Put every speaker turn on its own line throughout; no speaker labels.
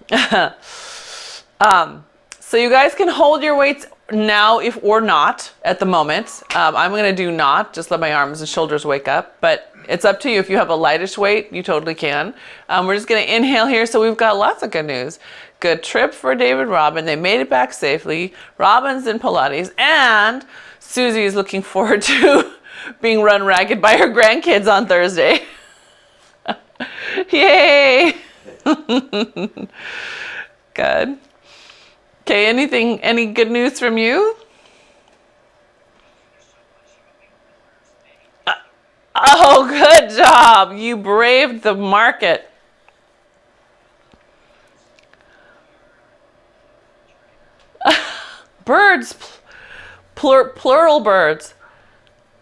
So you guys can hold your weights now if or not at the moment. I'm going to do not, just let my arms and shoulders wake up, but it's up to you. If you have a lightish weight, you totally can. We're just going to inhale here. So we've got lots of good news. Good trip for David Robin. They made it back safely. Robin's in Pilates, and Susie is looking forward to being run ragged by her grandkids on Thursday. Yay! Good. Okay, any good news from you? Oh, good job. You braved the market. Birds, plural birds.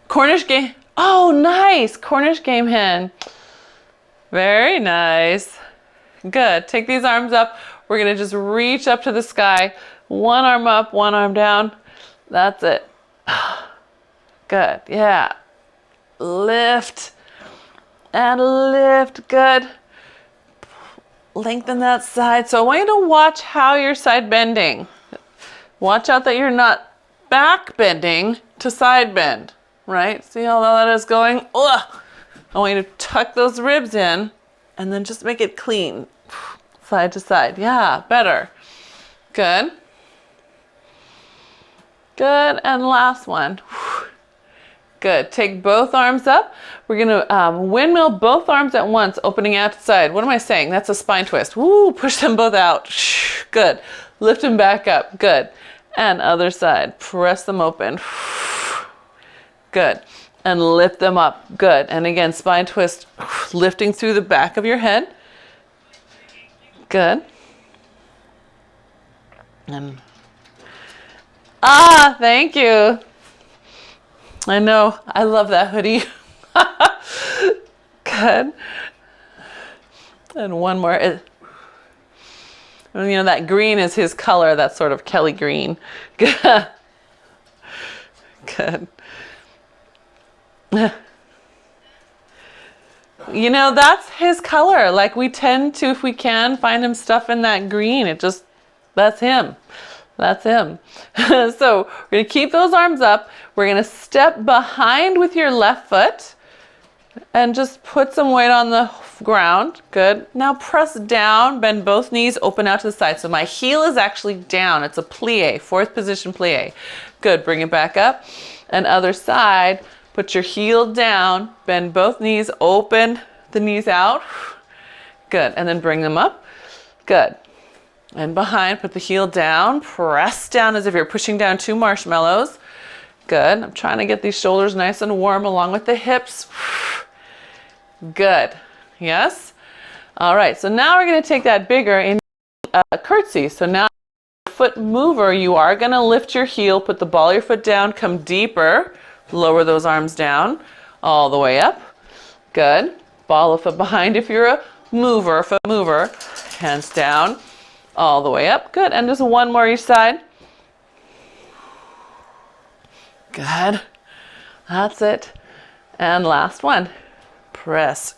Cornish game. Oh, nice. Cornish game hen. Very nice. Good. Take these arms up. We're going to just reach up to the sky. One arm up, one arm down. That's it. Good. Yeah. Lift and lift. Good. Lengthen that side. So I want you to watch how you're side bending. Watch out that you're not back bending to side bend, right? See how that is going? Ugh. I want you to tuck those ribs in and then just make it clean. Side to side. Yeah, better. Good. Good. And last one. Good. Take both arms up. We're going to windmill both arms at once, opening out to side. What am I saying? That's a spine twist. Woo, push them both out. Good. Lift them back up. Good. And other side. Press them open. Good. And lift them up. Good. And again, spine twist, lifting through the back of your head. Good. And thank you. I know. I love that hoodie. Good. And one more. You know, that green is his color. That's sort of Kelly green. Good. Good. You know, that's his color. Like, we tend to, if we can, find him stuff in that green. That's him. That's him. So we're going to keep those arms up. We're going to step behind with your left foot and just put some weight on the ground. Good. Now press down, bend both knees, open out to the side. So my heel is actually down. It's a plie, fourth position plie. Good. Bring it back up. And other side, put your heel down, bend both knees, open the knees out. Good. And then bring them up. Good. And behind, put the heel down, press down as if you're pushing down two marshmallows. Good. I'm trying to get these shoulders nice and warm along with the hips. Good. Yes? All right. So now we're going to take that bigger in curtsy. So now foot mover, you are going to lift your heel, put the ball of your foot down, come deeper, lower those arms down all the way up. Good. Ball of foot behind if you're a mover, foot mover, hands down. All the way up. Good. And just one more each side. Good. That's it. And last one. Press.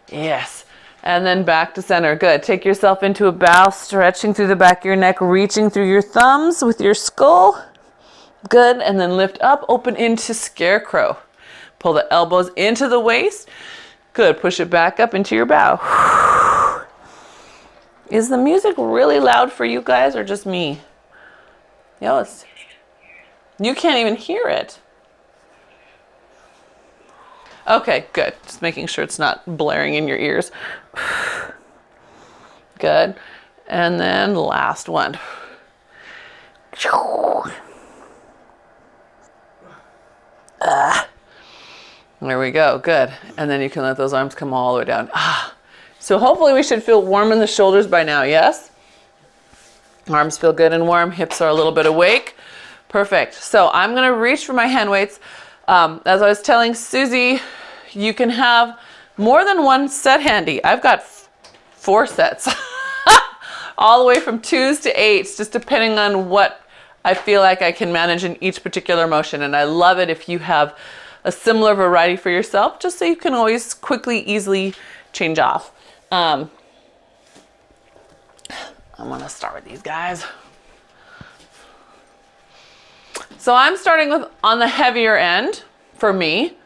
Yes. And then back to center. Good. Take yourself into a bow, stretching through the back of your neck, reaching through your thumbs with your skull. Good. And then lift up, open into scarecrow. Pull the elbows into the waist. Good. Push it back up into your bow. Is the music really loud for you guys or just me? You can't even hear it. Okay, good. Just making sure it's not blaring in your ears. Good. And then last one. There we go. Good. And then you can let those arms come all the way down. So hopefully we should feel warm in the shoulders by now, yes? Arms feel good and warm. Hips are a little bit awake. Perfect. So I'm going to reach for my hand weights. As I was telling Susie, you can have more than one set handy. I've got 4 sets. All the way from 2s to 8s, just depending on what I feel like I can manage in each particular motion. And I love it if you have a similar variety for yourself, just so you can always quickly, easily change off. I'm gonna start with these guys. So I'm starting with on the heavier end for me.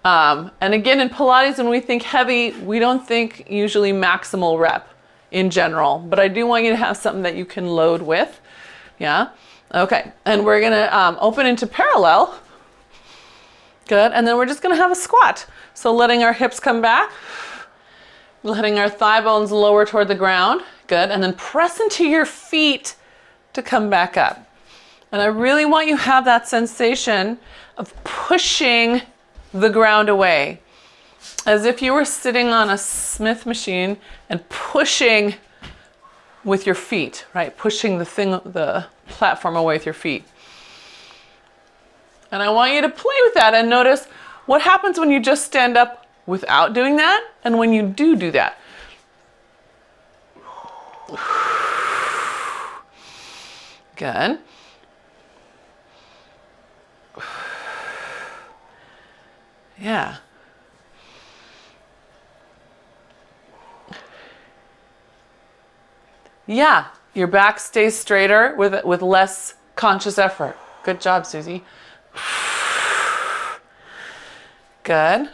And again, in Pilates, when we think heavy, we don't think usually maximal rep in general, but I do want you to have something that you can load with. Yeah. Okay. And we're gonna open into parallel. Good. And then we're just gonna have a squat. So letting our hips come back, letting our thigh bones lower toward the ground. Good. And then press into your feet to come back up. And I really want you to have that sensation of pushing the ground away, as if you were sitting on a Smith machine and pushing with your feet, right? Pushing the platform away with your feet. And I want you to play with that and notice what happens when you just stand up without doing that and when you do that. Good. Yeah. Yeah, your back stays straighter with less conscious effort. Good job, Susie. Good.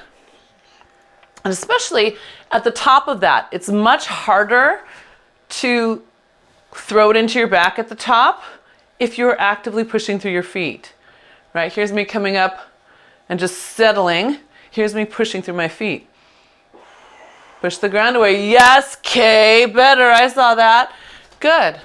And especially at the top of that, it's much harder to throw it into your back at the top if you're actively pushing through your feet. Right? Here's me coming up and just settling. Here's me pushing through my feet. Push the ground away. Yes, Kay, better. I saw that. Good.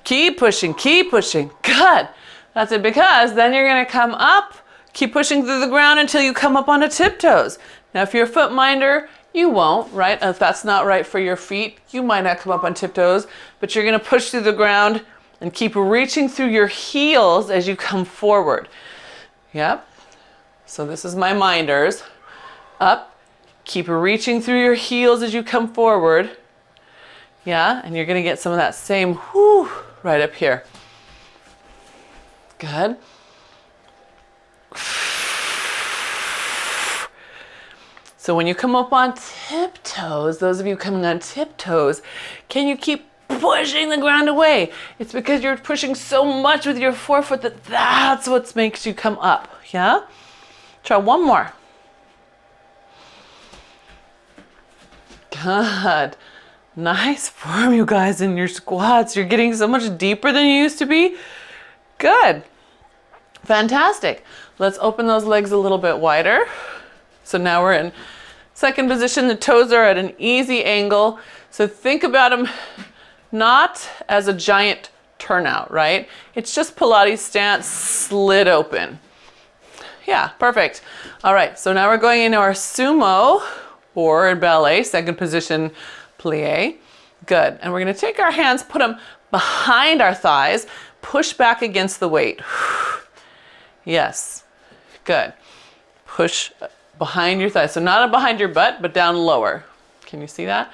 Keep pushing, keep pushing. Good. That's it, because then you're going to come up, keep pushing through the ground until you come up onto tiptoes. Now, if you're a foot minder, you won't, right? If that's not right for your feet, you might not come up on tiptoes, but you're going to push through the ground and keep reaching through your heels as you come forward. Yep. So this is my minders. Up. Keep reaching through your heels as you come forward. Yeah. And you're going to get some of that same whoo right up here. Good. So when you come up on tiptoes, those of you coming on tiptoes, can you keep pushing the ground away? It's because you're pushing so much with your forefoot that's what makes you come up. Yeah? Try one more. Good. Nice form, you guys, in your squats. You're getting so much deeper than you used to be. Good. Fantastic. Let's open those legs a little bit wider. So now we're in second position. The toes are at an easy angle. So think about them not as a giant turnout, right? It's just Pilates stance slid open. Yeah, perfect. All right, so now we're going into our sumo or in ballet, second position plie. Good. And we're going to take our hands, put them behind our thighs, push back against the weight. Yes. Good. Push behind your thighs. So not behind your butt, but down lower. Can you see that?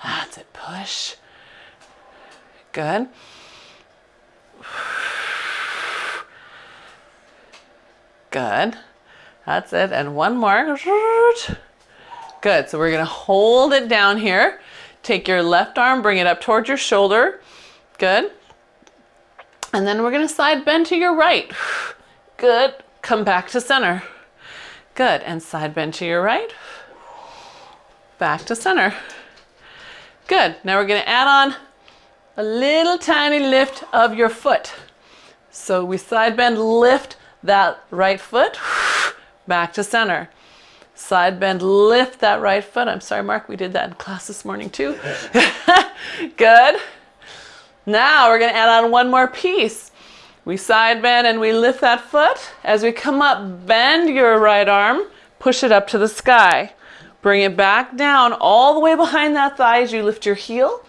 That's it. Push. Good. Good. That's it. And one more. Good. So we're going to hold it down here. Take your left arm, bring it up towards your shoulder. Good. And then we're going to side bend to your right. Good. Come back to center. Good. And side bend to your right. Back to center. Good. Now we're going to add on a little tiny lift of your foot. So we side bend, lift that right foot. Back to center. Side bend, lift that right foot. I'm sorry, Mark, we did that in class this morning too. Good. Now we're going to add on one more piece. We side bend and we lift that foot. As we come up, bend your right arm, push it up to the sky. Bring it back down all the way behind that thigh as you lift your heel.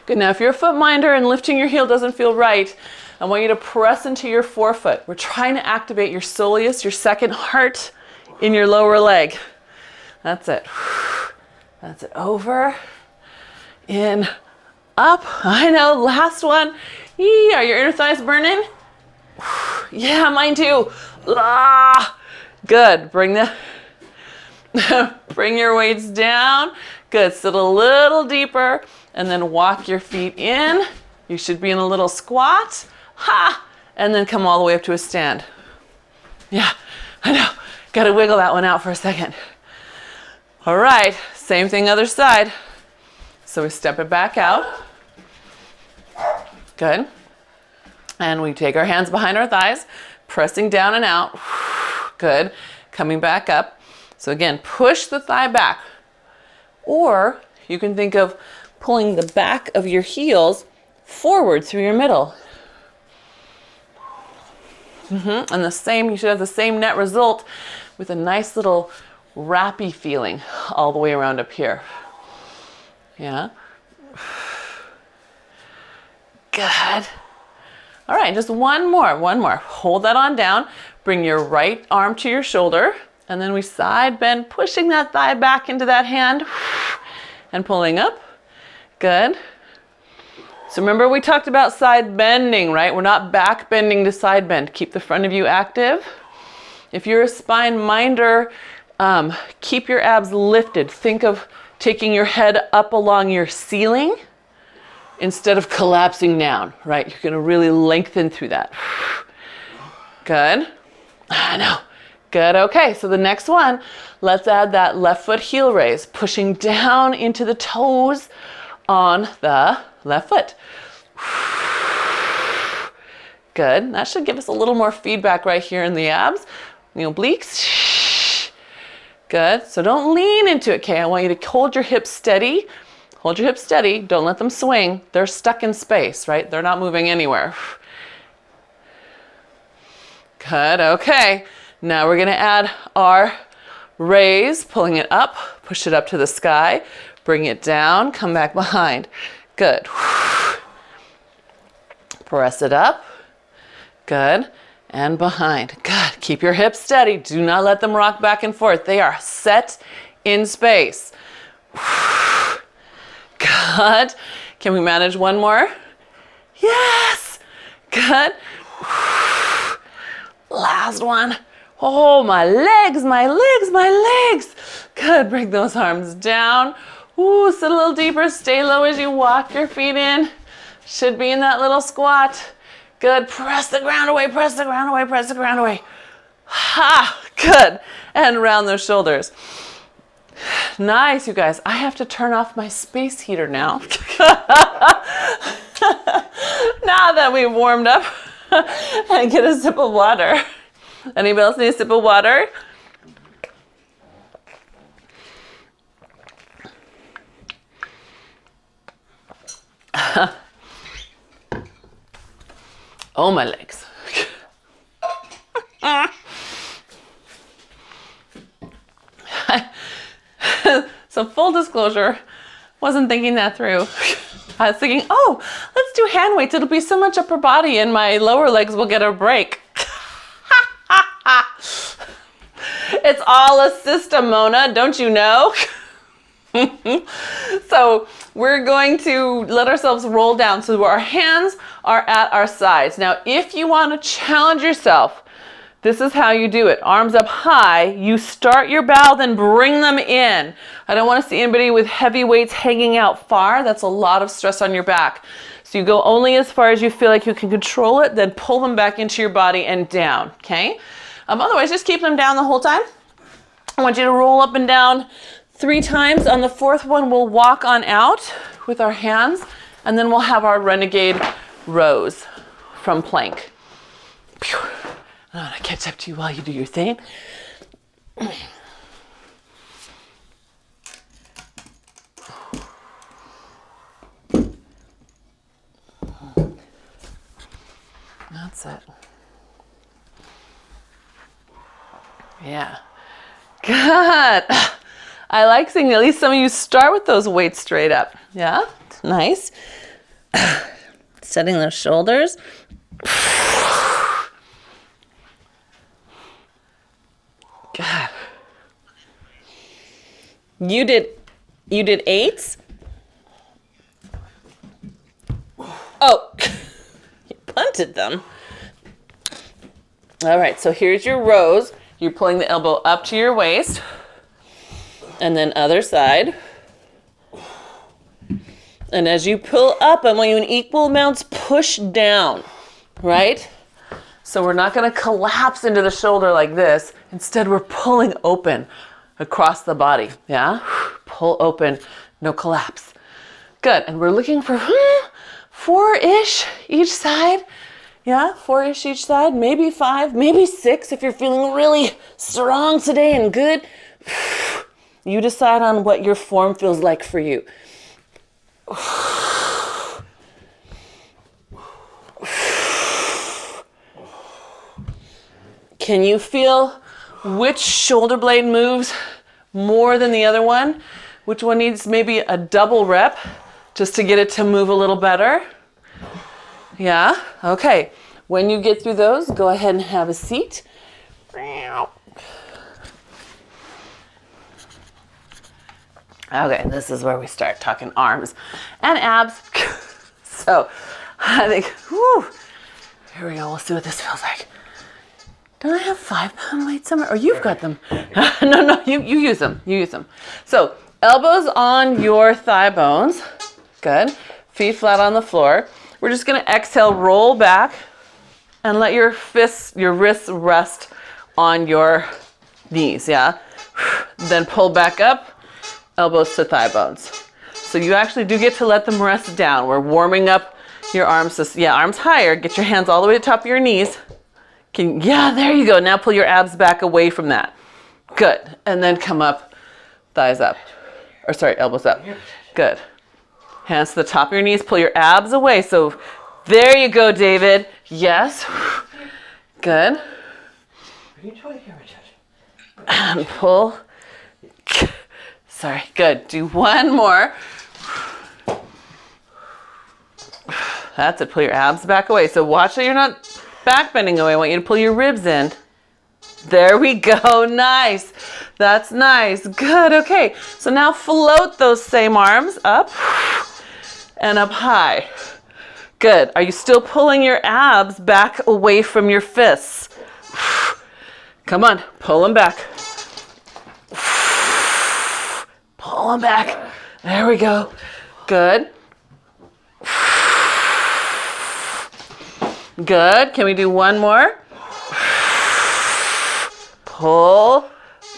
Good. Now if you're a foot minder and lifting your heel doesn't feel right, I want you to press into your forefoot. We're trying to activate your soleus, your second heart in your lower leg. That's it. That's it. Over, in, up. I know. Last one. Yee, are your inner thighs burning? Yeah, mine too. Ah, good. Bring the Bring your weights down. Good, sit a little deeper and then walk your feet in. You should be in a little squat. Ha! And then come all the way up to a stand. Yeah, I know. Got to wiggle that one out for a second. All right, same thing other side. So we step it back out. Good. And we take our hands behind our thighs, pressing down and out. Good. Coming back up. So again, push the thigh back. Or you can think of pulling the back of your heels forward through your middle. And the same, you should have the same net result with a nice little wrappy feeling all the way around up here. Yeah. Good. All right, just one more. Hold that on down. Bring your right arm to your shoulder, and then we side bend, pushing that thigh back into that hand and pulling up. Good. So remember we talked about side bending, right? We're not back bending to side bend. Keep the front of you active. If you're a spine minder, keep your abs lifted. Think of taking your head up along your ceiling instead of collapsing down, right? You're gonna really lengthen through that. Good. I know. Good, okay, so the next one, let's add that left foot heel raise, pushing down into the toes on the left foot. Good, that should give us a little more feedback right here in the abs, the obliques. Good, so don't lean into it, okay? I want you to hold your hips steady. Hold your hips steady, don't let them swing. They're stuck in space, right? They're not moving anywhere. Good, okay. Now we're gonna add our raise, pulling it up, push it up to the sky, bring it down, come back behind. Good. Press it up. Good. And behind. Good. Keep your hips steady. Do not let them rock back and forth. They are set in space. Good. Can we manage one more? Yes. Good. Last one. Oh, my legs, my legs, my legs. Good, bring those arms down. Ooh, sit a little deeper, stay low as you walk your feet in. Should be in that little squat. Good, press the ground away, press the ground away, press the ground away. Ha, good. And round those shoulders. Nice, you guys. I have to turn off my space heater now. Now that we've warmed up and get a sip of water. Anybody else need a sip of water? Oh, my legs. So full disclosure, wasn't thinking that through. I was thinking, oh, let's do hand weights. It'll be so much upper body and my lower legs will get a break. It's all a system, Mona, don't you know? So we're going to let ourselves roll down so our hands are at our sides. Now, if you want to challenge yourself, this is how you do it. Arms up high, you start your bow, then bring them in. I don't want to see anybody with heavy weights hanging out far. That's a lot of stress on your back. So you go only as far as you feel like you can control it, then pull them back into your body and down, okay? Otherwise, just keep them down the whole time. I want you to roll up and down 3 times. On the 4th one, we'll walk on out with our hands, and then we'll have our renegade rows from plank. I'm gonna catch up to you while you do your thing. That's it. Yeah. Good. I like seeing at least some of you start with those weights straight up. Yeah? Nice. Setting those shoulders. God. You did 8s? Oh, you punted them. All right, so here's your rows. You're pulling the elbow up to your waist. And then other side. And as you pull up, I want you in equal amounts push down, right? So we're not going to collapse into the shoulder like this. Instead, we're pulling open across the body, yeah? Pull open, no collapse. Good, and we're looking for 4-ish each side. Yeah, 4-ish each side, maybe 5, maybe 6 if you're feeling really strong today and good. You decide on what your form feels like for you. Can you feel which shoulder blade moves more than the other one? Which one needs maybe a double rep just to get it to move a little better? Yeah, okay. When you get through those, go ahead and have a seat. Okay, this is where we start talking arms and abs. So I think, whew, here we go. We'll see what this feels like. Don't I have 5-pound weights somewhere? Or you've got them. No, you use them. You use them. So elbows on your thigh bones. Good. Feet flat on the floor. We're just going to exhale, roll back, and let your fists, your wrists rest on your knees, yeah? Then pull back up, elbows to thigh bones. So you actually do get to let them rest down. We're warming up your arms. Arms higher. Get your hands all the way to the top of your knees. Yeah, there you go. Now pull your abs back away from that. Good. And then come up, thighs up. Or sorry, elbows up. Good. Hands to the top of your knees. Pull your abs away. So there you go, David. Yes. Good. And pull. Sorry. Good. Do one more. That's it. Pull your abs back away. So watch that you're not back bending away. I want you to pull your ribs in. There we go. Nice. That's nice. Good. Okay. So now float those same arms up and up high. Good. Are you still pulling your abs back away from your fists? Come on. Pull them back. Pull them back. There we go. Good. Good. Can we do one more? Pull.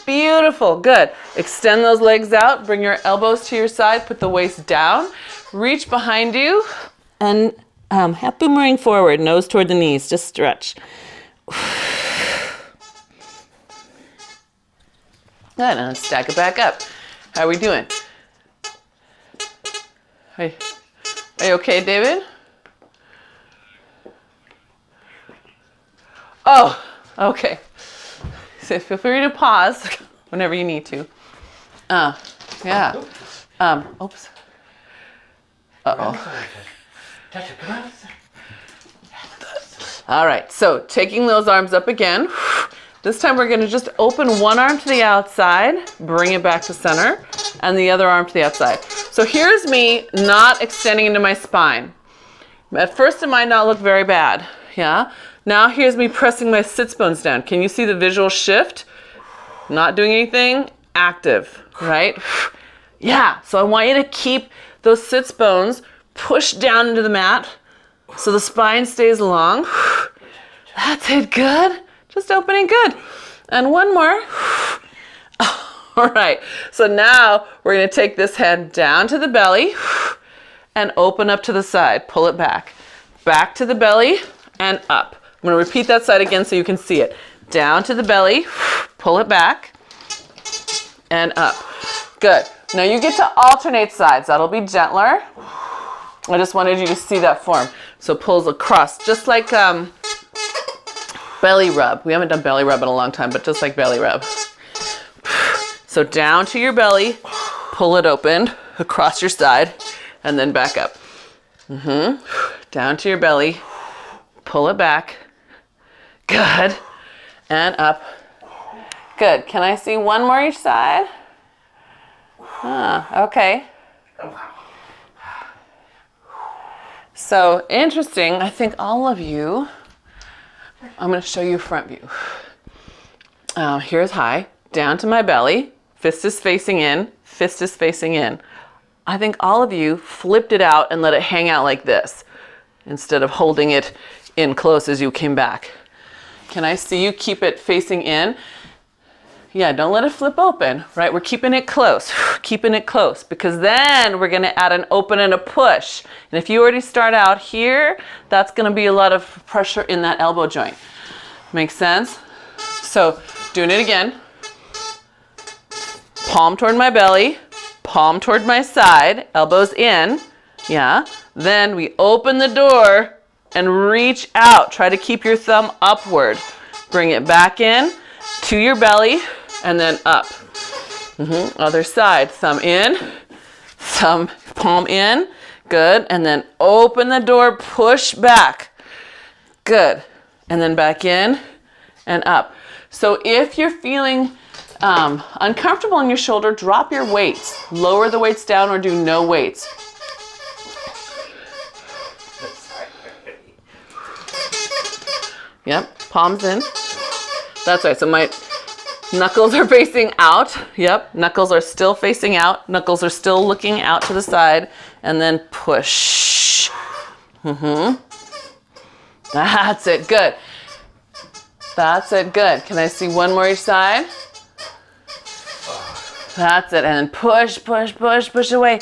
Beautiful. Good. Extend those legs out. Bring your elbows to your side. Put the waist down. Reach behind you. And half boomerang forward. Nose toward the knees. Just stretch. Good. And stack it back up. How are we doing? Hey. Are you okay, David? Oh, okay. So feel free to pause whenever you need to. Yeah. Oops. Uh-oh. All right, so taking those arms up again. This time we're gonna just open one arm to the outside, bring it back to center, and the other arm to the outside. So here's me not extending into my spine. At first it might not look very bad, yeah? Now here's me pressing my sits bones down. Can you see the visual shift? Not doing anything, active, right? Yeah, so I want you to keep those sits bones pushed down into the mat so the spine stays long. That's it, good. Just opening, good. And one more. All right, so now we're gonna take this hand down to the belly and open up to the side. Pull it back. Back to the belly and up. I'm going to repeat that side again so you can see it. Down to the belly, pull it back, and up. Good. Now you get to alternate sides. That'll be gentler. I just wanted you to see that form. So pulls across, just like belly rub. We haven't done belly rub in a long time, but just like belly rub. So down to your belly, pull it open, across your side, and then back up. Down to your belly, pull it back. Good. And up. Good. Can I see one more each side? Okay. So interesting. I think all of you, I'm going to show you front view. Here's high. Down to my belly. Fist is facing in, fist is facing in. I think all of you flipped it out and let it hang out like this instead of holding it in close as you came back. Can I see you keep it facing in? Yeah, don't let it flip open, right? We're keeping it close, keeping it close, because then we're gonna add an open and a push. And if you already start out here, that's gonna be a lot of pressure in that elbow joint. Make sense? So doing it again. Palm toward my belly, palm toward my side, elbows in, yeah. Then we open the door and reach out. Try to keep your thumb upward. Bring it back in to your belly and then up. Other side, thumb in, thumb, palm in, good. And then open the door, push back, good. And then back in and up. So if you're feeling uncomfortable in your shoulder, drop your weights. Lower the weights down or do no weights. Yep, palms in. That's right, so my knuckles are facing out. Yep, knuckles are still facing out. Knuckles are still looking out to the side. And then push. That's it, good. That's it, good. Can I see one more each side? That's it, and then push, push, push, push away.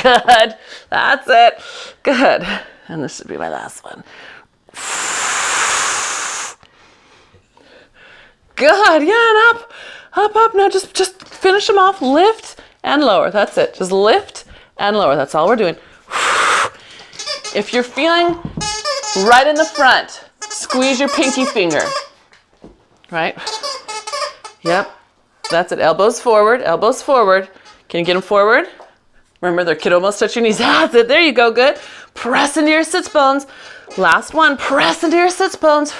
Good, that's it, good. And this should be my last one. Good, yeah, and up, up, up. Now just finish them off, lift and lower, that's it. Just lift and lower, that's all we're doing. If you're feeling right in the front, squeeze your pinky finger, right? Yep, that's it, elbows forward, elbows forward. Can you get them forward? Remember, their kid almost touch your knees. That's it, there you go, good. Press into your sits bones. Last one, press into your sits bones.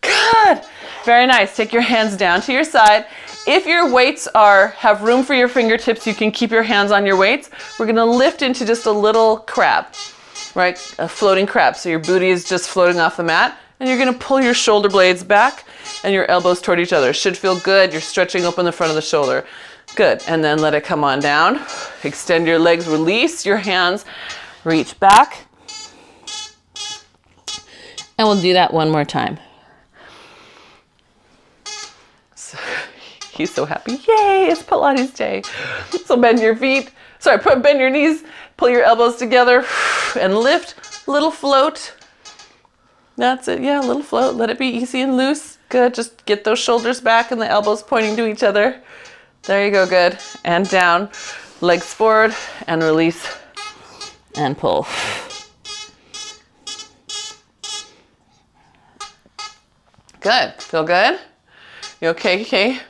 Good, very nice. Take your hands down to your side. If your weights have room for your fingertips, you can keep your hands on your weights. We're gonna lift into just a little crab, right? A floating crab, so your booty is just floating off the mat. And you're gonna pull your shoulder blades back and your elbows toward each other. Should feel good. You're stretching open the front of the shoulder. Good, and then let it come on down. Extend your legs, release your hands, reach back. And we'll do that one more time. So, he's so happy. Yay, it's Pilates day. So bend your feet, bend your knees, pull your elbows together and lift, little float. That's it, yeah, a little float. Let it be easy and loose. Good, just get those shoulders back and the elbows pointing to each other. There you go, good. And down, legs forward and release and pull. Good, feel good? You okay, okay?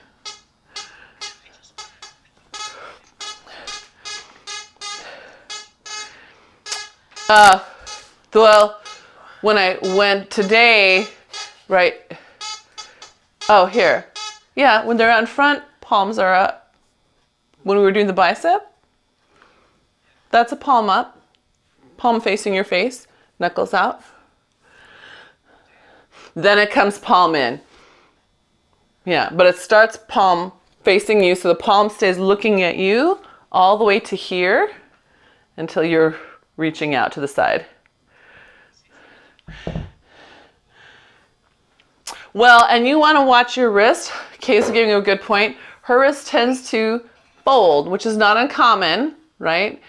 Well, when I went today, right? Oh, here. Yeah, when they're out in front, palms are up. When we were doing the bicep, that's a palm up. Palm facing your face, knuckles out. Then it comes palm in. Yeah, but it starts palm facing you, so the palm stays looking at you all the way to here until you're reaching out to the side. Well, and you want to watch your wrist. Kay's giving you a good point. Her wrist tends to fold, which is not uncommon, right?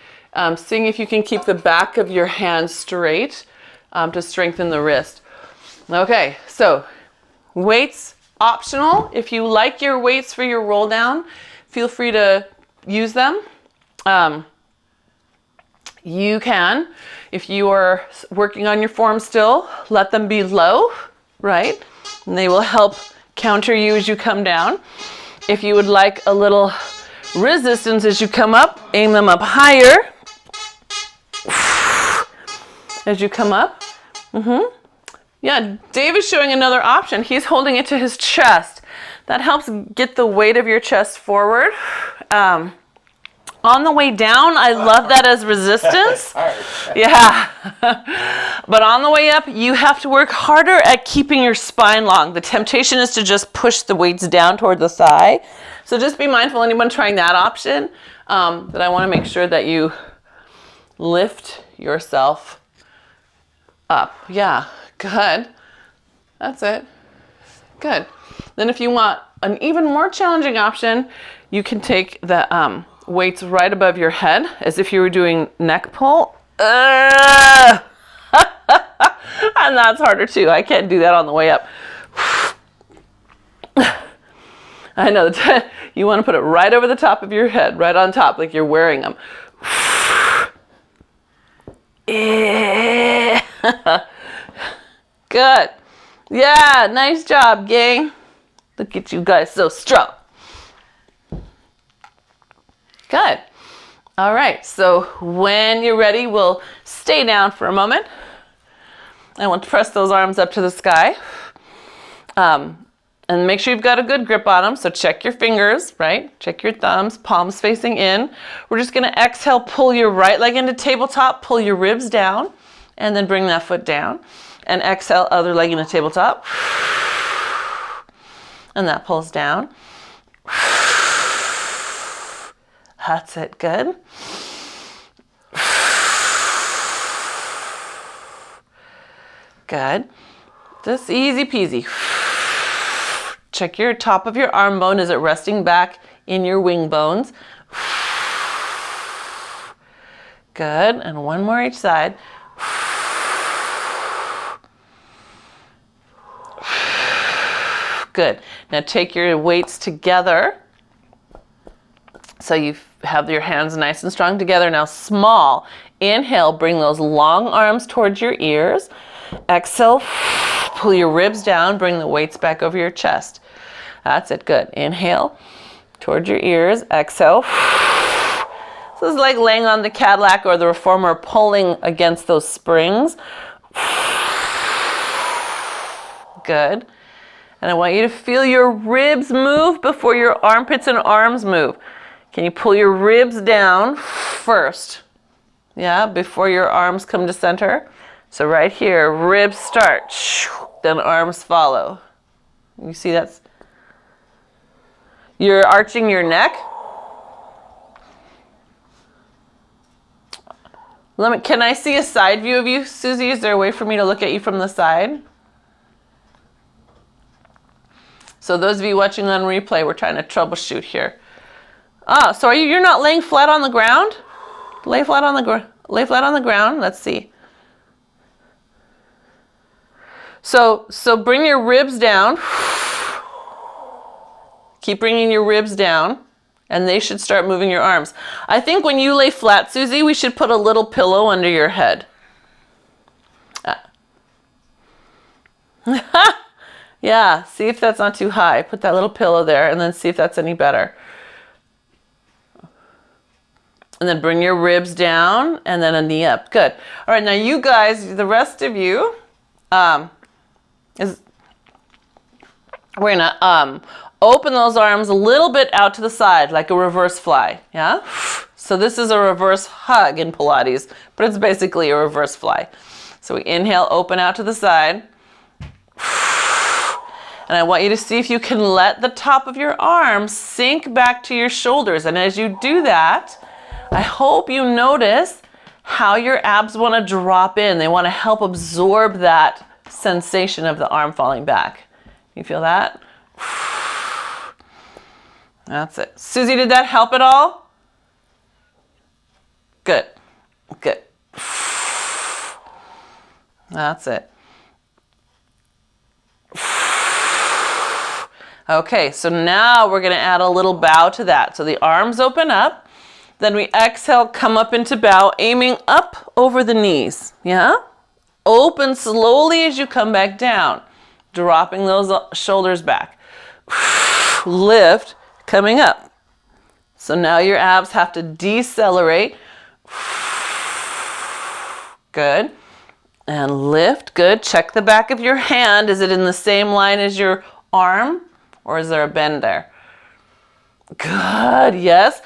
Seeing if you can keep the back of your hand straight to strengthen the wrist. Okay, so weights optional. If you like your weights for your roll down, feel free to use them. You can, if you are working on your form still, let them be low, right? And they will help counter you as you come down. If you would like a little resistance as you come up, aim them up higher. As you come up. Yeah, Dave is showing another option. He's holding it to his chest. That helps get the weight of your chest forward. On the way down, I love that as resistance. Yeah. But on the way up, you have to work harder at keeping your spine long. The temptation is to just push the weights down toward the thigh. So just be mindful, anyone trying that option, that I want to make sure that you lift yourself up. Yeah, good. That's it. Good. Then if you want an even more challenging option, you can take the weights right above your head as if you were doing neck pull. And that's harder too. I can't do that on the way up. I know. You want to put it right over the top of your head, right on top, like you're wearing them. Good. Yeah, nice job, gang. Look at you guys, so strong. Good. All right, so when you're ready, we'll stay down for a moment. I want to press those arms up to the sky. And make sure you've got a good grip on them. So check your fingers, right? Check your thumbs, palms facing in. We're just gonna exhale, pull your right leg into tabletop, pull your ribs down, and then bring that foot down. And exhale, other leg into tabletop. And that pulls down. That's it, good. Good. Just easy peasy. Check your top of your arm bone. Is it resting back in your wing bones? Good. And one more each side. Good. Now take your weights together. So you have your hands nice and strong together. Now small. Inhale, bring those long arms towards your ears. Exhale, pull your ribs down, bring the weights back over your chest. That's it, good. Inhale, towards your ears. Exhale. So this is like laying on the Cadillac or the Reformer, pulling against those springs. Good. And I want you to feel your ribs move before your armpits and arms move. Can you pull your ribs down first? Yeah, before your arms come to center. So right here, ribs start, then arms follow. You see that's, you're arching your neck. Can I see a side view of you, Susie? Is there a way for me to look at you from the side? So those of you watching on replay, we're trying to troubleshoot here. Ah, so you're not laying flat on the ground? Lay flat on the ground. Let's see. So bring your ribs down. Keep bringing your ribs down, and they should start moving your arms. I think when you lay flat, Susie, we should put a little pillow under your head. Yeah, see if that's not too high. Put that little pillow there, and then see if that's any better. And then bring your ribs down, and then a knee up. Good. All right, now you guys, the rest of you, we're gonna open those arms a little bit out to the side, like a reverse fly. Yeah. So this is a reverse hug in Pilates, but it's basically a reverse fly. So we inhale, open out to the side. And I want you to see if you can let the top of your arms sink back to your shoulders. And as you do that, I hope you notice how your abs want to drop in. They want to help absorb that sensation of the arm falling back. You feel that? That's it. Susie, did that help at all? Good. Good. That's it. Okay, so now we're going to add a little bow to that. So the arms open up. Then we exhale, come up into bow, aiming up over the knees. Yeah? Open slowly as you come back down, dropping those shoulders back. Lift, coming up. So now your abs have to decelerate. Good. And lift, good. Check the back of your hand. Is it in the same line as your arm? Or is there a bend there? Good, yes.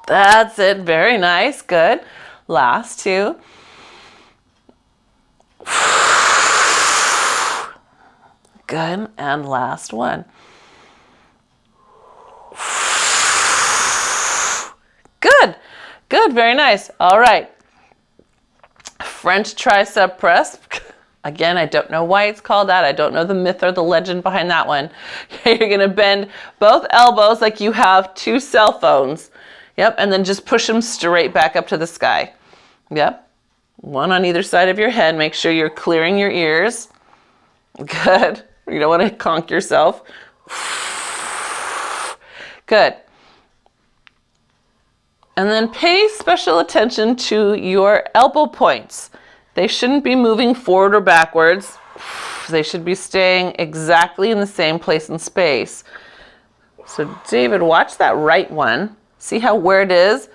That's it. Very nice. Good. Last two. Good. And last one. Good. Good. Very nice. All right. French tricep press. Again, I don't know why it's called that. I don't know the myth or the legend behind that one. You're going to bend both elbows like you have two cell phones. Yep. And then just push them straight back up to the sky. Yep. One on either side of your head. Make sure you're clearing your ears. Good. You don't want to conk yourself. Good. And then pay special attention to your elbow points. They shouldn't be moving forward or backwards. They should be staying exactly in the same place in space. So David, watch that right one. See how where it is?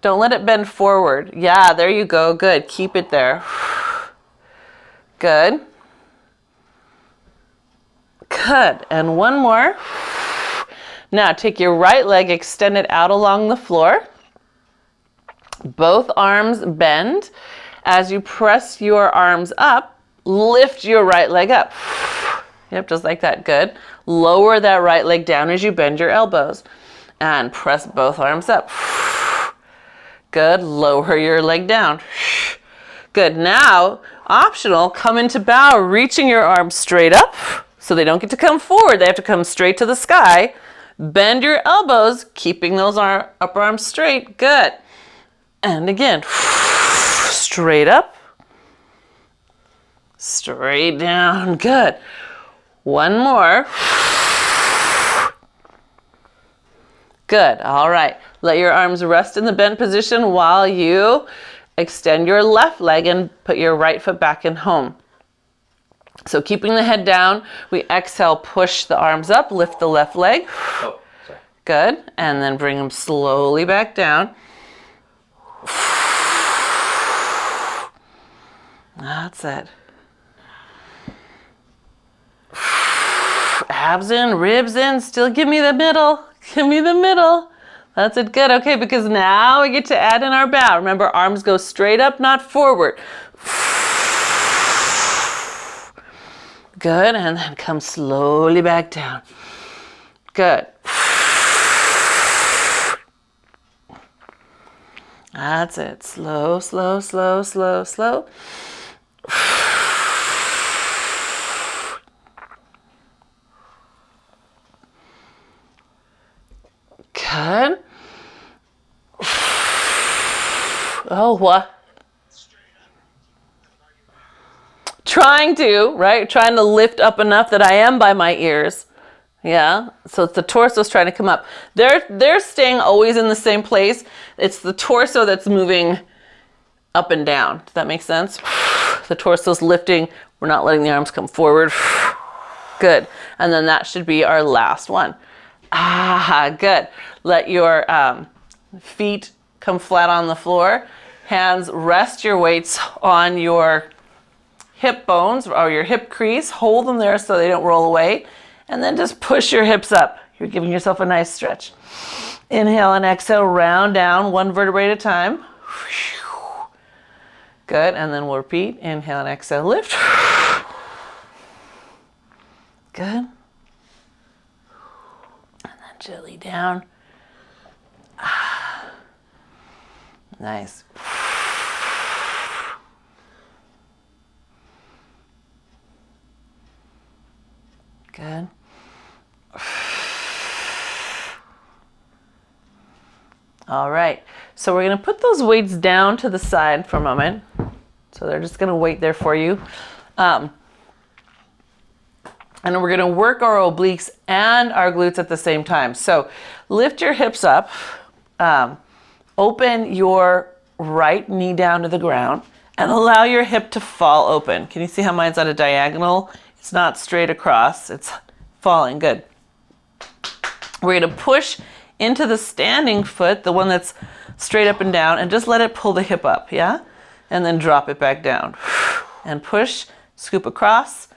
Don't let it bend forward. Yeah, there you go. Good. Keep it there. Good. Good. And one more. Now take your right leg, extend it out along the floor. Both arms bend. As you press your arms up, lift your right leg up. Yep, just like that. Good. Lower that right leg down as you bend your elbows. And press both arms up. Good. Lower your leg down. Good. Now, optional, come into bow, reaching your arms straight up. So they don't get to come forward. They have to come straight to the sky. Bend your elbows, keeping those upper arms straight. Good. And again, straight up, straight down. Good. One more. Good. All right. Let your arms rest in the bent position while you extend your left leg and put your right foot back in home. So keeping the head down, we exhale, push the arms up, lift the left leg.
Oh, sorry.
Good. And then bring them slowly back down. That's it. Abs in, ribs in, still give me the middle. Give me the middle. That's it. Good. Okay, because now we get to add in our bow. Remember, arms go straight up, not forward. Good. And then come slowly back down. Good. That's it. Slow, slow, slow, slow, slow. Good. Oh, what? Trying to, right? Trying to lift up enough that I am by my ears. Yeah. So it's the torso's trying to come up. They're staying always in the same place. It's the torso that's moving up and down. Does that make sense? The torso's lifting. We're not letting the arms come forward. Good. And then that should be our last one. Ah, good. Let your feet come flat on the floor. Hands, rest your weights on your hip bones or your hip crease. Hold them there so they don't roll away. And then just push your hips up. You're giving yourself a nice stretch. Inhale and exhale, round down, one vertebrae at a time. Good, and then we'll repeat. Inhale and exhale, lift. Good. And then gently down. Nice. Good. All right, so we're going to put those weights down to the side for a moment. So they're just going to wait there for you. And we're going to work our obliques and our glutes at the same time. So lift your hips up. Open your right knee down to the ground and allow your hip to fall open. Can you see how mine's at a diagonal? It's not straight across, it's falling. Good. We're going to push into the standing foot, the one that's straight up and down, and just let it pull the hip up, yeah? And then drop it back down. And push, scoop across.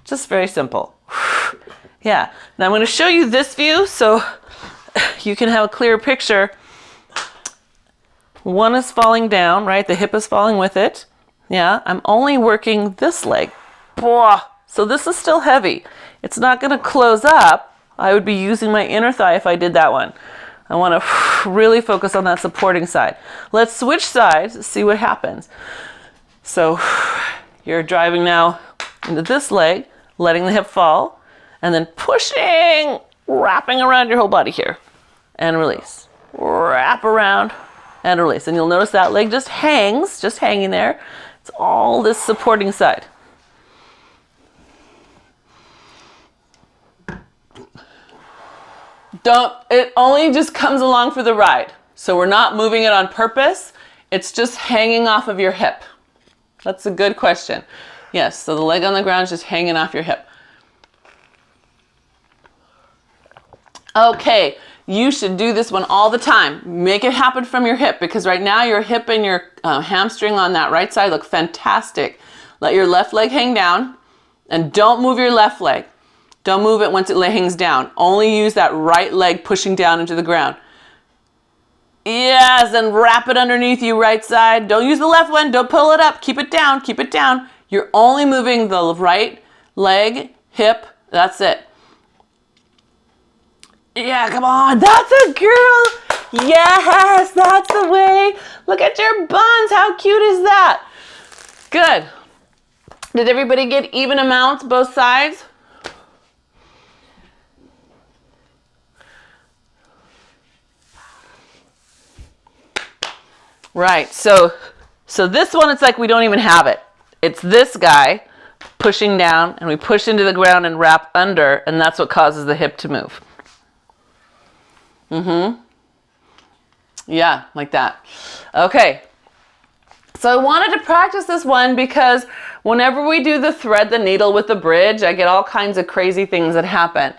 Just very simple. Yeah. Now I'm going to show you this view so you can have a clearer picture One is falling down, right? The hip is falling with it. Yeah, I'm only working this leg. So this is still heavy. It's not going to close up. I would be using my inner thigh if I did that one. I want to really focus on that supporting side. Let's switch sides, see what happens. So you're driving now into this leg, letting the hip fall, and then pushing, wrapping around your whole body here. And release. Wrap around and release. And you'll notice that leg just hangs, just hanging there. It's all this supporting side. It only just comes along for the ride. So we're not moving it on purpose. It's just hanging off of your hip. That's a good question. Yes, so the leg on the ground is just hanging off your hip. Okay, you should do this one all the time. Make it happen from your hip, because right now your hip and your hamstring on that right side look fantastic. Let your left leg hang down, and don't move your left leg. Don't move it once it hangs down. Only use that right leg pushing down into the ground. Yes, and wrap it underneath you, right side. Don't use the left one. Don't pull it up. Keep it down. Keep it down. You're only moving the right leg, hip. That's it. Yeah, come on. That's a girl. Yes, that's the way. Look at your buns. How cute is that? Good. Did everybody get even amounts, both sides? Right, so this one, it's like we don't even have it. It's this guy pushing down, and we push into the ground and wrap under, and that's what causes the hip to move. Yeah, like that. Okay, so I wanted to practice this one because whenever we do the thread the needle with the bridge, I get all kinds of crazy things that happen.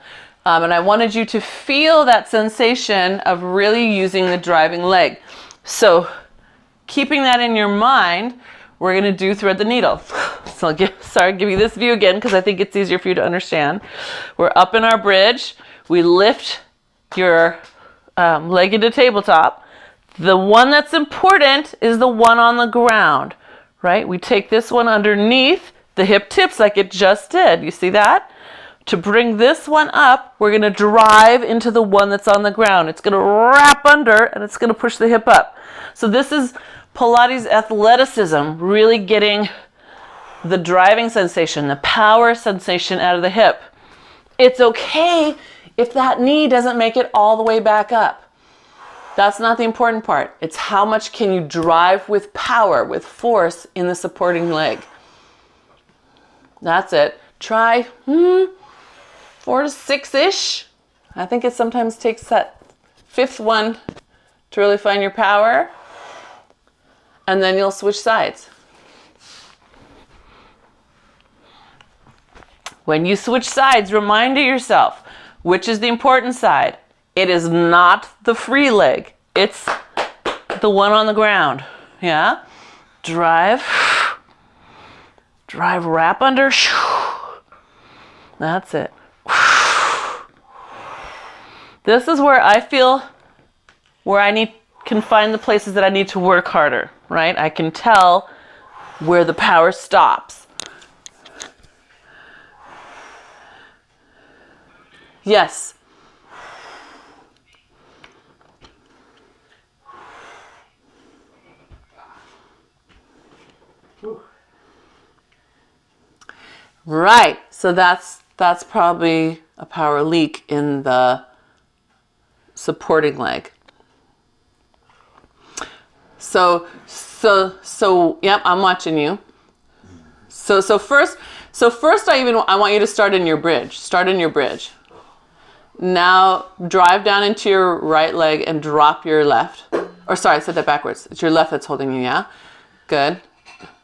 And I wanted you to feel that sensation of really using the driving leg. So keeping that in your mind, we're going to do thread the needle. So I'll give you this view again because I think it's easier for you to understand. We're up in our bridge. We lift your leg into tabletop. The one that's important is the one on the ground, right? We take this one underneath. The hip tips like it just did. You see that? To bring this one up, we're going to drive into the one that's on the ground. It's going to wrap under and it's going to push the hip up. So this is Pilates athleticism, really getting the driving sensation, the power sensation out of the hip. It's okay if that knee doesn't make it all the way back up. That's not the important part. It's how much can you drive with power, with force in the supporting leg. That's it. Try 4 to 6-ish. I think it sometimes takes that 5th one to really find your power. And then you'll switch sides. When you switch sides, remind yourself, which is the important side. It is not the free leg. It's the one on the ground. Yeah? Drive, wrap under. That's it. This is where I feel can find the places that I need to work harder, right? I can tell where the power stops. Yes. Right. So that's probably a power leak in the supporting leg. So, yep, I'm watching you. So first I want you to start in your bridge. Start in your bridge. Now drive down into your right leg and drop your left. Or sorry, I said that backwards. It's your left that's holding you, yeah? Good.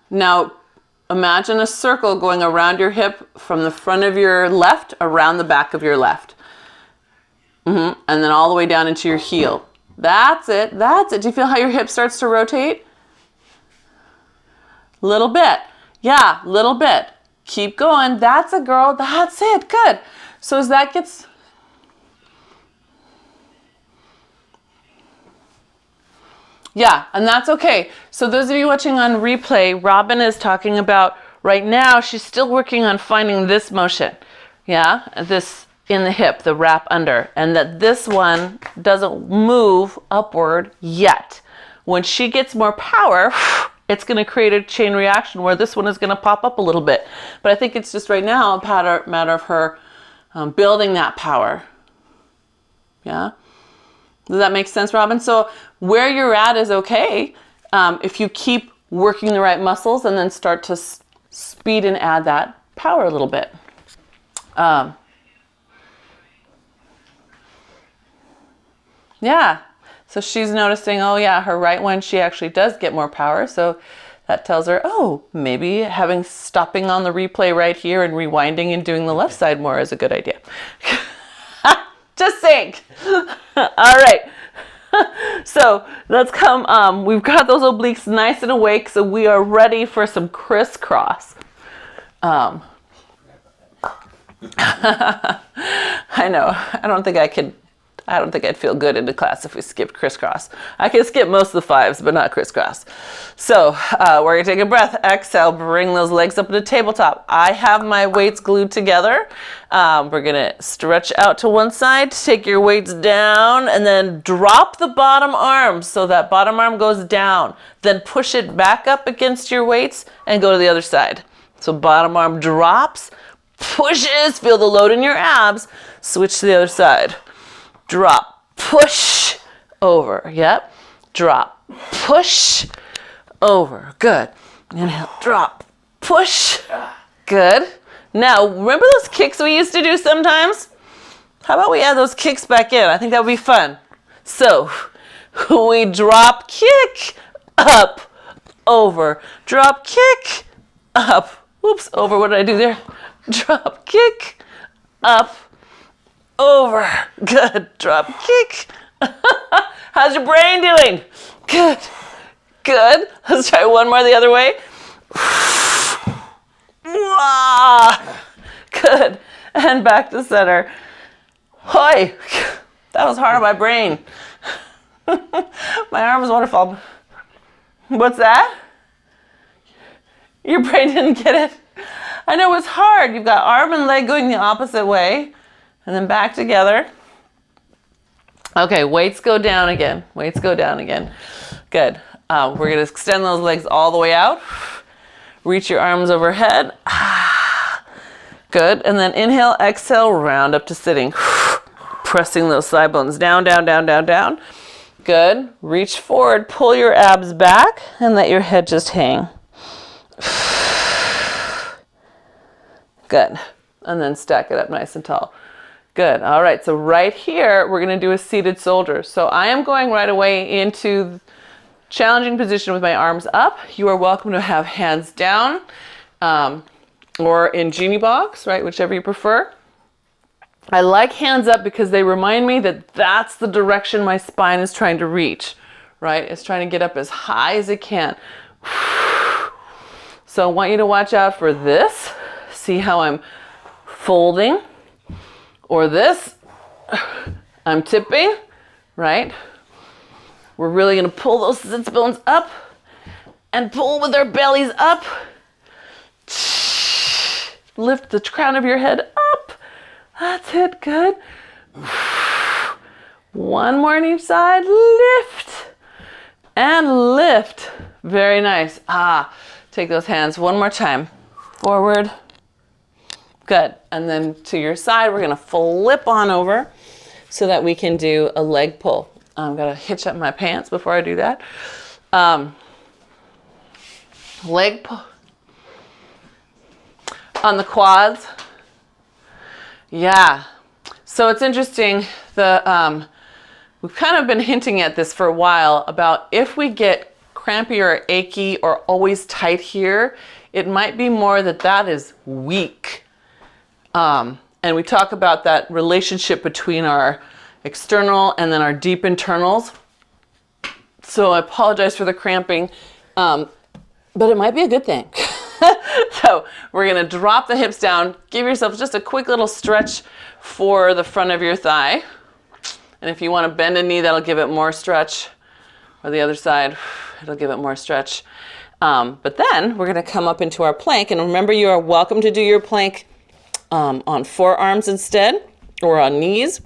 Now imagine a circle going around your hip from the front of your left around the back of your left. And then all the way down into your heel. That's it. That's it. Do you feel how your hip starts to rotate? Little bit. Yeah, little bit. Keep going. That's a girl. That's it. Good. So as that gets... Yeah, and that's okay. So those of you watching on replay, Robin is talking about right now, she's still working on finding this motion. Yeah, this in the hip, the wrap under, and that this one doesn't move upward yet. When she gets more power, it's going to create a chain reaction where this one is going to pop up a little bit. But I think it's just right now a matter of her building that power. Yeah? Does that make sense, Robin? So where you're at is okay if you keep working the right muscles and then start to speed and add that power a little bit. Yeah, so she's noticing, oh yeah, her right one, she actually does get more power. So that tells her, oh, maybe stopping on the replay right here and rewinding and doing the left side more is a good idea. Just saying. All right. So let's come, we've got those obliques nice and awake, so we are ready for some crisscross. I know, I don't think I'd feel good in the class if we skipped crisscross. I can skip most of the fives, but not crisscross. So we're gonna take a breath, exhale, bring those legs up to the tabletop. I have my weights glued together. We're gonna stretch out to one side, take your weights down, and then drop the bottom arm so that bottom arm goes down. Then push it back up against your weights and go to the other side. So bottom arm drops, pushes, feel the load in your abs, switch to the other side. Drop, push, over. Yep. Drop, push, over. Good. Inhale, drop, push. Good. Now, remember those kicks we used to do sometimes? How about we add those kicks back in? I think that would be fun. So, we drop, kick, up, over. Drop, kick, up. Oops, over. What did I do there? Drop, kick, up, over. Good. Drop, kick. How's your brain doing? Good. Good. Let's try one more the other way. Good. And back to center. Hoi. That was hard on my brain. My arms want to fall. What's that? Your brain didn't get it? I know it's hard. You've got arm and leg going the opposite way. And then back together. Okay, weights go down again. Weights go down again. Good. We're going to extend those legs all the way out. Reach your arms overhead. Good. And then inhale, exhale, round up to sitting. Pressing those thigh bones down, down, down, down, down. Good. Reach forward, pull your abs back, and let your head just hang. Good. And then stack it up nice and tall. Good. All right. So right here, we're going to do a seated soldier. So I am going right away into challenging position with my arms up. You are welcome to have hands down or in genie box, right? Whichever you prefer. I like hands up because they remind me that that's the direction my spine is trying to reach, right? It's trying to get up as high as it can. So I want you to watch out for this. See how I'm folding, or this, I'm tipping, right? We're really gonna pull those sits bones up and pull with our bellies up. Lift the crown of your head up. That's it, good. One more on each side, lift and lift. Very nice. Take those hands one more time. Forward. Good. And then to your side, we're going to flip on over so that we can do a leg pull. I'm going to hitch up my pants before I do that. Leg pull. On the quads. Yeah. So it's interesting. We've kind of been hinting at this for a while about if we get crampy or achy or always tight here, it might be more that is weak. And we talk about that relationship between our external and then our deep internals. So I apologize for the cramping, but it might be a good thing. So we're going to drop the hips down. Give yourself just a quick little stretch for the front of your thigh. And if you want to bend a knee, that'll give it more stretch. or the other side. It'll give it more stretch. But then we're going to come up into our plank. And remember, you are welcome to do your plank on forearms instead, or on knees.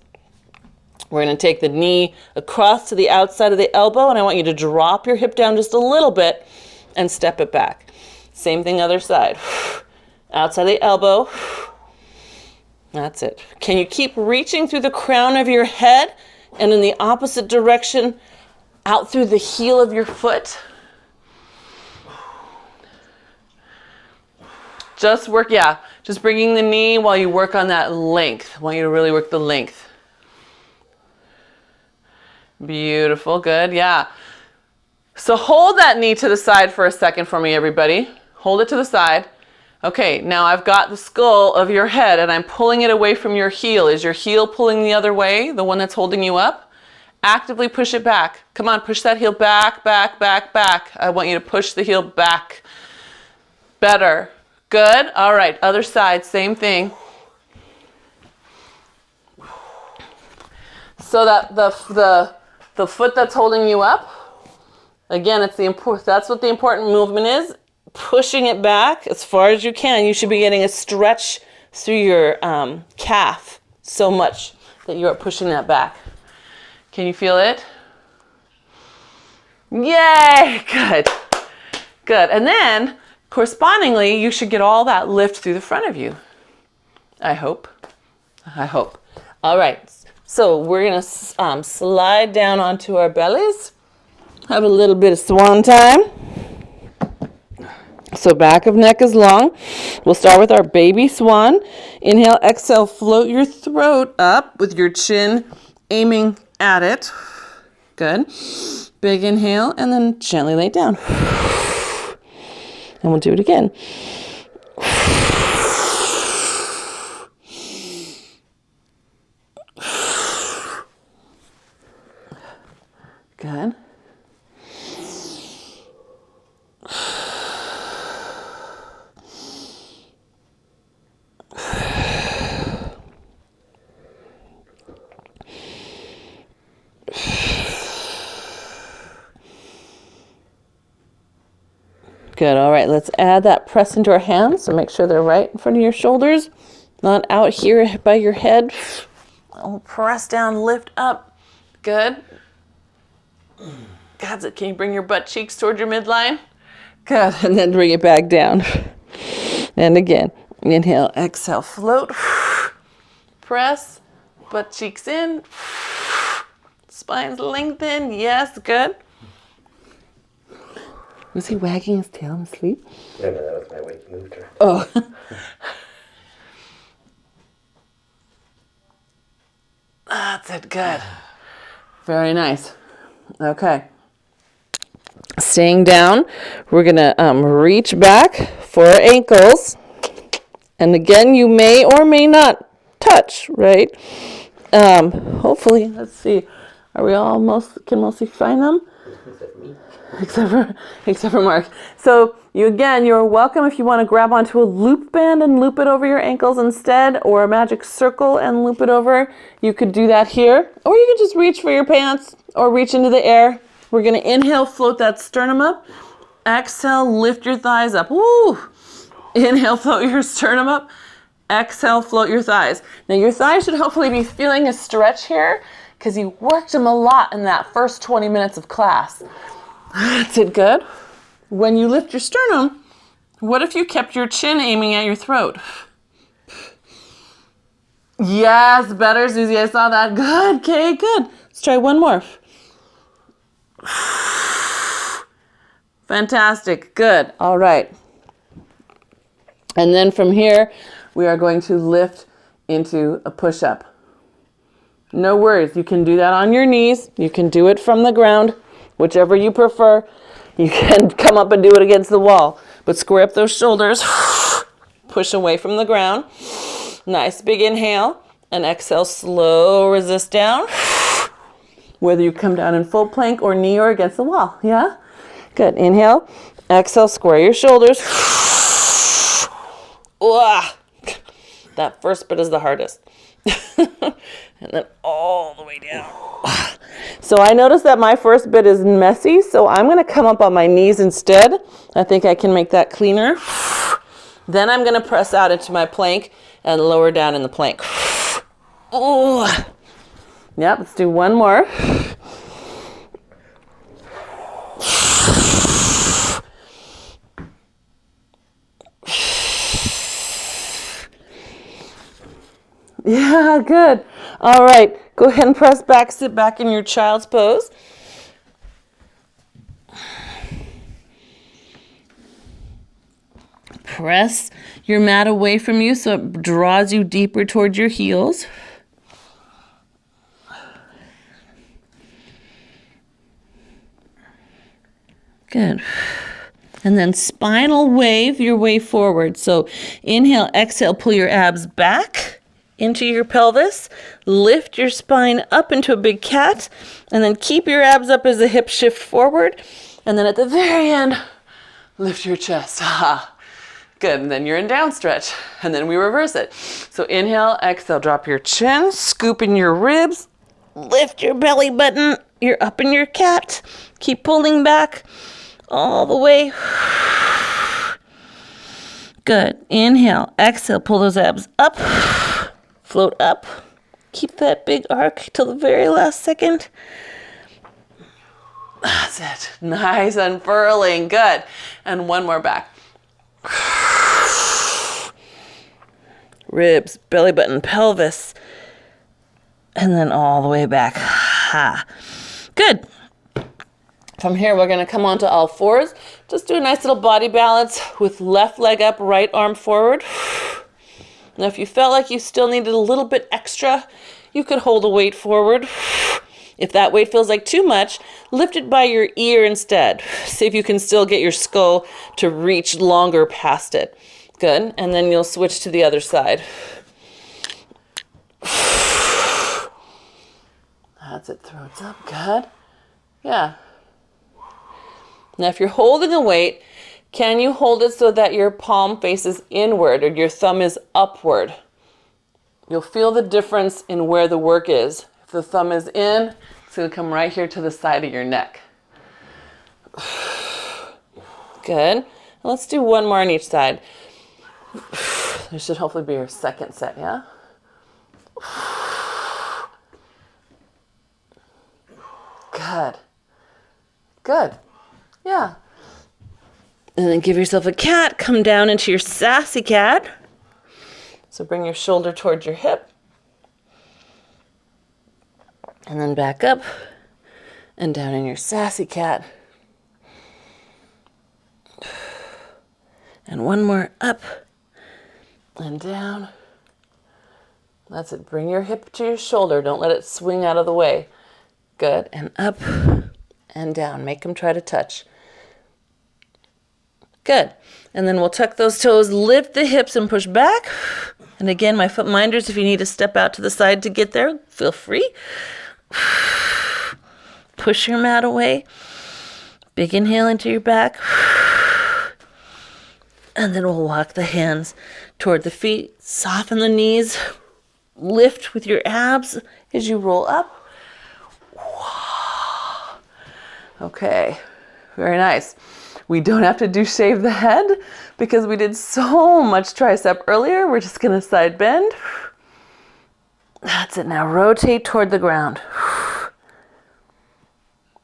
We're going to take the knee across to the outside of the elbow, and I want you to drop your hip down just a little bit and step it back. Same thing other side. Outside the elbow. That's it. Can you keep reaching through the crown of your head and in the opposite direction out through the heel of your foot? Just work, yeah, just bringing the knee while you work on that length. I want you to really work the length. Beautiful, good, yeah. So hold that knee to the side for a second for me, everybody. Hold it to the side. Okay, now I've got the skull of your head and I'm pulling it away from your heel. Is your heel pulling the other way, the one that's holding you up? Actively push it back. Come on, push that heel back, back, back, back. I want you to push the heel back. Better. Good. All right, other side, same thing. So that the foot that's holding you up, again, that's what the important movement is. Pushing it back as far as you can. You should be getting a stretch through your calf so much that you are pushing that back. Can you feel it? Yay! Good. Good. And then, correspondingly, you should get all that lift through the front of you. I hope. I hope. All right. So we're going to slide down onto our bellies. Have a little bit of swan time. So back of neck is long. We'll start with our baby swan. Inhale, exhale, float your throat up with your chin aiming at it. Good. Big inhale and then gently lay down. And we'll do it again. Good. Good. All right, let's add that press into our hands. So make sure they're right in front of your shoulders, not out here by your head. I'll press down, lift up. Good. God, can you bring your butt cheeks toward your midline? Good. And then bring it back down. And again, inhale, exhale, float. Press, butt cheeks in. Spines lengthen. Yes, good. Was he wagging his tail in his sleep?
No, that was my wake mover.
Oh. That's it, good. Very nice. Okay. Staying down, we're gonna reach back for our ankles. And again, you may or may not touch, right? Hopefully, let's see. Are we can mostly find them? Except for Mark. So you're welcome if you want to grab onto a loop band and loop it over your ankles instead, or a magic circle and loop it over. You could do that here, or you could just reach for your pants or reach into the air. We're going to inhale, float that sternum up. Exhale, lift your thighs up. Woo! Inhale, float your sternum up. Exhale, float your thighs. Now your thighs should hopefully be feeling a stretch here because you worked them a lot in that first 20 minutes of class. That's it, good. When you lift your sternum, what if you kept your chin aiming at your throat? Yes, better, Susie, I saw that. Good, okay, good. Let's try one more. Fantastic, good, all right. And then from here, we are going to lift into a push-up. No worries, you can do that on your knees. You can do it from the ground. Whichever you prefer, you can come up and do it against the wall. But square up those shoulders, push away from the ground. Nice big inhale, and exhale, slow resist down. Whether you come down in full plank or knee or against the wall, yeah? Good, inhale, exhale, square your shoulders. That That first bit is the hardest. And then all the way down. So I noticed that my first bit is messy, so I'm going to come up on my knees instead. I think I can make that cleaner. Then I'm going to press out into my plank and lower down in the plank. Oh, yep, let's do one more. Yeah, good. All right, go ahead and press back, sit back in your child's pose. Press your mat away from you so it draws you deeper towards your heels. Good. And then spinal wave your way forward. So inhale, exhale, pull your abs back into your pelvis. Lift your spine up into a big cat. And then keep your abs up as the hips shift forward. And then at the very end, lift your chest. Good. And then you're in down stretch. And then we reverse it. So inhale, exhale, drop your chin, scoop in your ribs, lift your belly button. You're up in your cat. Keep pulling back all the way. Good. Inhale, exhale, pull those abs up, float up. Keep that big arc till the very last second. That's it. Nice unfurling. Good. And one more back. Ribs, belly button, pelvis. And then all the way back. Ha. Good. From here, we're going to come onto all fours. Just do a nice little body balance with left leg up, right arm forward. Now, if you felt like you still needed a little bit extra, you could hold a weight forward. If that weight feels like too much, lift it by your ear instead. See if you can still get your skull to reach longer past it. Good. And then you'll switch to the other side. That's it. Throats up. Good. Yeah. Now, if you're holding a weight, can you hold it so that your palm faces inward or your thumb is upward? You'll feel the difference in where the work is. If the thumb is in, it's going to come right here to the side of your neck. Good. Let's do one more on each side. This should hopefully be your second set, yeah? Good. Good. Yeah. And then give yourself a cat. Come down into your sassy cat. So bring your shoulder towards your hip. And then back up and down in your sassy cat. And one more up and down. That's it. Bring your hip to your shoulder. Don't let it swing out of the way. Good. And up and down. Make them try to touch. Good. And then we'll tuck those toes, lift the hips and push back. And again, my foot minders, if you need to step out to the side to get there, feel free. Push your mat away. Big inhale into your back. And then we'll walk the hands toward the feet. Soften the knees. Lift with your abs as you roll up. Okay, very nice. We don't have to do shave the head because we did so much tricep earlier. We're just going to side bend. That's it. Now rotate toward the ground.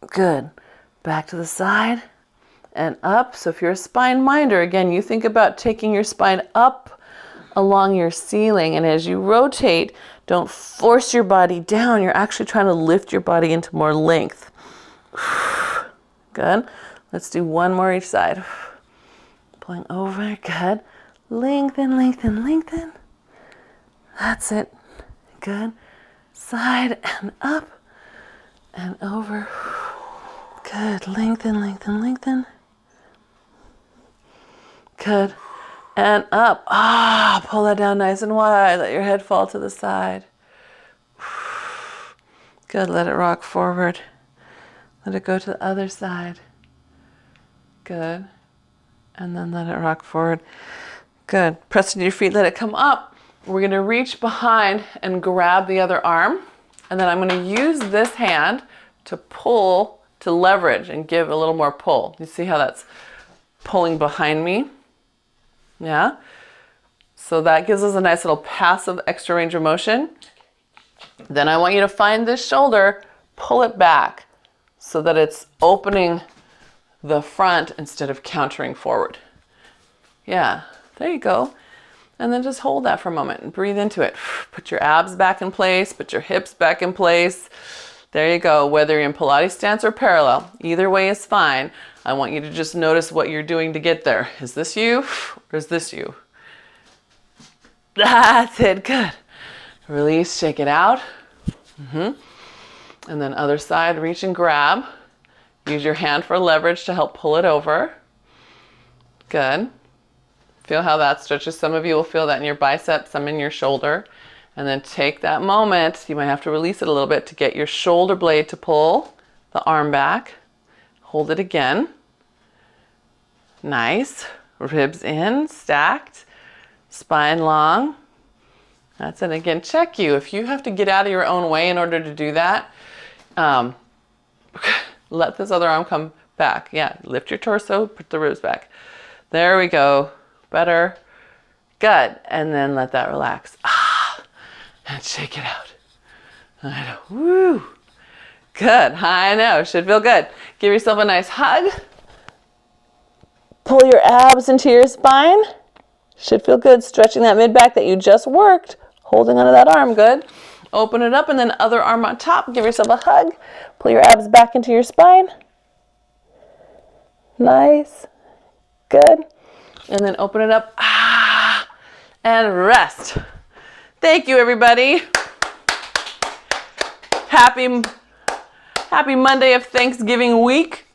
Good. Back to the side and up. So if you're a spine minder, again, you think about taking your spine up along your ceiling. And as you rotate, don't force your body down. You're actually trying to lift your body into more length. Good. Let's do one more each side. Pulling over. Good. Lengthen, lengthen, lengthen. That's it. Good. Side and up and over. Good. Lengthen, lengthen, lengthen. Good. And up. Pull that down nice and wide. Let your head fall to the side. Good. Let it rock forward. Let it go to the other side. Good. And then let it rock forward. Good. Press into your feet. Let it come up. we're gonna reach behind and grab the other arm. And then I'm gonna use this hand to pull, to leverage and give a little more pull. You see how that's pulling behind me? Yeah? So that gives us a nice little passive extra range of motion. Then I want you to find this shoulder, pull it back so that it's opening the front instead of countering forward. Yeah, there you go. And then just hold that for a moment and breathe into it. Put your abs back in place, put your hips back in place. There you go. Whether you're in Pilates stance or parallel, either way is fine. I want you to just notice what you're doing to get there. Is this you or is this you? That's it, good. Release, shake it out. And then other side, reach and grab. Use your hand for leverage to help pull it over. Good. Feel how that stretches. Some of you will feel that in your biceps, some in your shoulder. And then take that moment, you might have to release it a little bit to get your shoulder blade to pull the arm back. Hold it again. Nice. Ribs in, stacked. Spine long. That's it. Again, check you. If you have to get out of your own way in order to do that, let this other arm come back. Yeah, lift your torso, put the ribs back. There we go. Better. Good. And then let that relax. And shake it out. I know. Woo. Good. I know. Should feel good. Give yourself a nice hug. Pull your abs into your spine. Should feel good. Stretching that mid back that you just worked. Holding onto that arm. Good. Open it up and then other arm on top. Give yourself a hug. Pull your abs back into your spine. Nice. Good. And then open it up. And rest. Thank you, everybody. Happy Monday of Thanksgiving week.